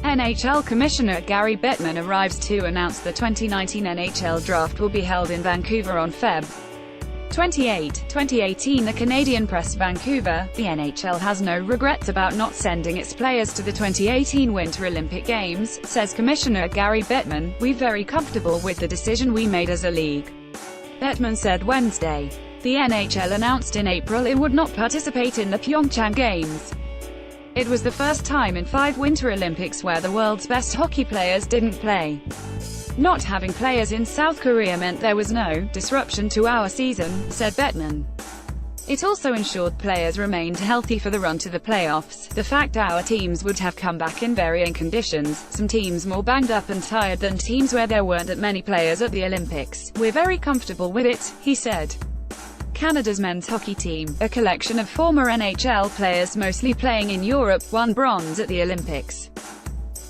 NHL Commissioner Gary Bettman arrives to announce the 2019 NHL Draft will be held in Vancouver on Feb. 28, 2018. The Canadian Press, Vancouver. The NHL has no regrets about not sending its players to the 2018 Winter Olympic Games, says Commissioner Gary Bettman. "We're very comfortable with the decision we made as a league," Bettman said Wednesday. The NHL announced in April it would not participate in the Pyeongchang Games. It was the first time in 5 Winter Olympics where the world's best hockey players didn't play. "Not having players in South Korea meant there was no disruption to our season," said Bettman. "It also ensured players remained healthy for the run to the playoffs. The fact our teams would have come back in varying conditions, some teams more banged up and tired than teams where there weren't that many players at the Olympics. We're very comfortable with it," he said. Canada's men's hockey team, a collection of former NHL players mostly playing in Europe, won bronze at the Olympics.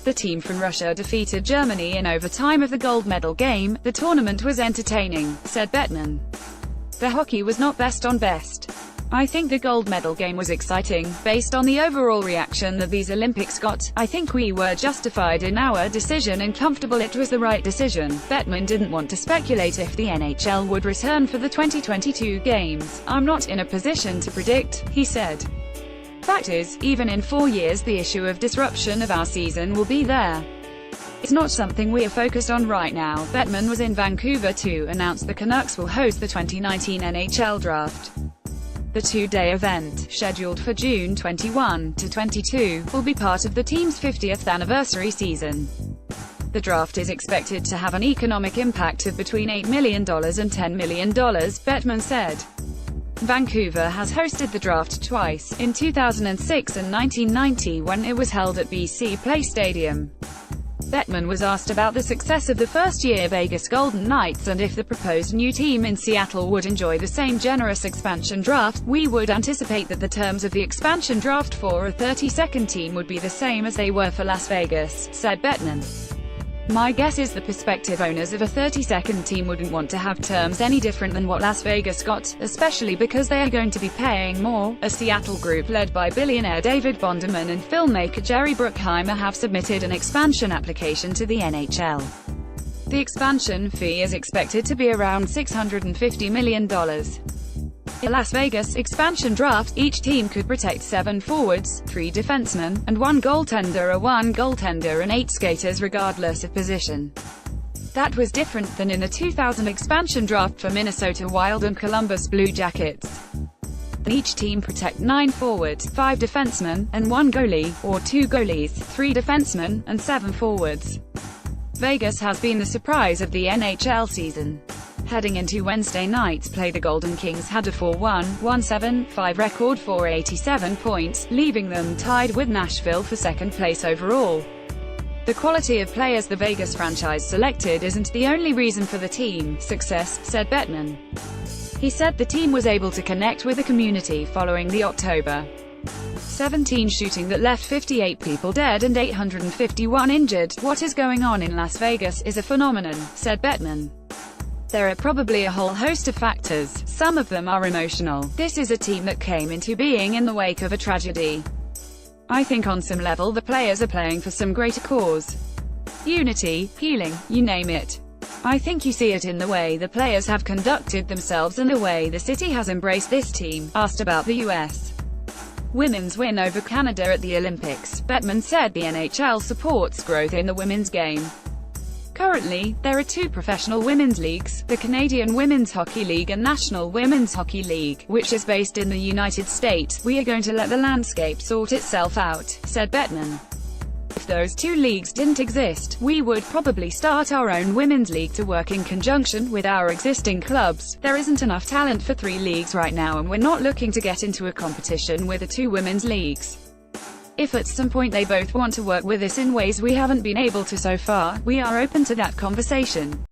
The team from Russia defeated Germany in overtime of the gold medal game. "The tournament was entertaining," said Bettman. "The hockey was not best on best. I think the gold medal game was exciting. Based on the overall reaction that these Olympics got, I think we were justified in our decision and comfortable it was the right decision." Bettman didn't want to speculate if the NHL would return for the 2022 games. "I'm not in a position to predict," he said. "Fact is, even in 4 years the issue of disruption of our season will be there. It's not something we are focused on right now." Bettman was in Vancouver to announce the Canucks will host the 2019 NHL Draft. The 2-day event, scheduled for June 21 to 22, will be part of the team's 50th anniversary season. The draft is expected to have an economic impact of between $8 million and $10 million, Bettman said. Vancouver has hosted the draft twice, in 2006 and 1990 when it was held at BC Place Stadium. Bettman was asked about the success of the first-year Vegas Golden Knights and if the proposed new team in Seattle would enjoy the same generous expansion draft. "We would anticipate that the terms of the expansion draft for a 32nd team would be the same as they were for Las Vegas," said Bettman. "My guess is the prospective owners of a 32nd team wouldn't want to have terms any different than what Las Vegas got, especially because they are going to be paying more." A Seattle group led by billionaire David Bonderman and filmmaker Jerry Bruckheimer have submitted an expansion application to the NHL. The expansion fee is expected to be around $650 million. In the Las Vegas expansion draft, each team could protect 7 forwards, 3 defensemen, and 1 goaltender, or 1 goaltender and 8 skaters regardless of position. That was different than in the 2000 expansion draft for Minnesota Wild and Columbus Blue Jackets. Each team protect 9 forwards, 5 defensemen, and 1 goalie, or 2 goalies, 3 defensemen, and 7 forwards. Vegas has been the surprise of the NHL season. Heading into Wednesday night's play, the Golden Kings had a 4-1-1-7-5 record for 87 points, leaving them tied with Nashville for second place overall. "The quality of players the Vegas franchise selected isn't the only reason for the team's success," said Bettman. He said the team was able to connect with the community following the October 17 shooting that left 58 people dead and 851 injured. "What is going on in Las Vegas is a phenomenon," said Bettman. "There are probably a whole host of factors. Some of them are emotional. This is a team that came into being in the wake of a tragedy. I think on some level the players are playing for some greater cause. Unity, healing, you name it. I think you see it in the way the players have conducted themselves and the way the city has embraced this team." Asked about the U.S. women's win over Canada at the Olympics, Bettman said the NHL supports growth in the women's game. "Currently, there are 2 professional women's leagues, the Canadian Women's Hockey League and National Women's Hockey League, which is based in the United States. We are going to let the landscape sort itself out," said Bettman. "If those 2 leagues didn't exist, we would probably start our own women's league to work in conjunction with our existing clubs. There isn't enough talent for 3 leagues right now and we're not looking to get into a competition with the 2 women's leagues. If at some point they both want to work with us in ways we haven't been able to so far, we are open to that conversation."